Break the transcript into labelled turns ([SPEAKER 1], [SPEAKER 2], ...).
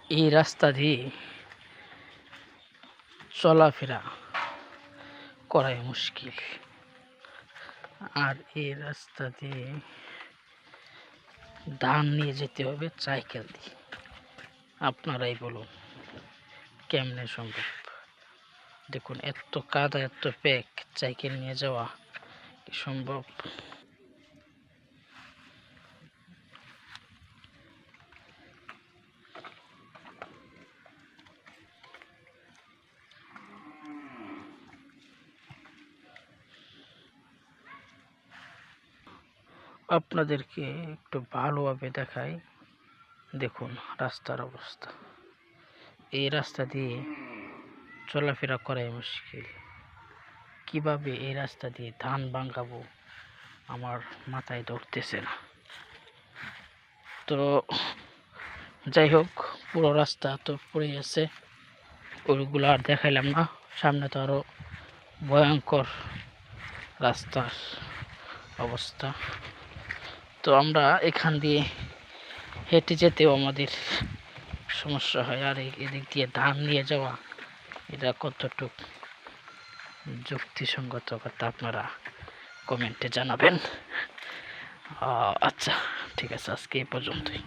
[SPEAKER 1] এই রাস্তা দিয়ে চলাফেরা করাই মুশকিল, আর এই রাস্তা দিয়ে ধান নিয়ে যেতে হবে সাইকেল দিয়ে। আপনারাই বলুন কেমনে সম্ভব? দেখুন এত কাদা, এত প্যাক, সাইকেল নিয়ে যাওয়া কি সম্ভব? আপনাদেরকে একটু ভালোভাবে দেখাই। দেখুন রাস্তার অবস্থা, এই রাস্তা দিয়ে চলাফেরা করাই মুশকিল। কিভাবে এই রাস্তা দিয়ে ধান ভাঙাবো আমার মাথায় ধরতেছে না। তো যাই হোক, পুরো রাস্তা তো পড়ে আছে, ওইগুলো আর দেখাইলাম না। সামনে তো আরো ভয়ঙ্কর রাস্তার অবস্থা। তো আমরা এখান দিয়ে হেঁটে যেতেও আমাদের সমস্যা হয়, আর এদিক দিয়ে ধান নিয়ে যাওয়া, এটা কতটুকু যুক্তিসঙ্গত কথা আপনারা কমেন্টে জানাবেন। আচ্ছা ঠিক আছে, আজকে এই পর্যন্তই।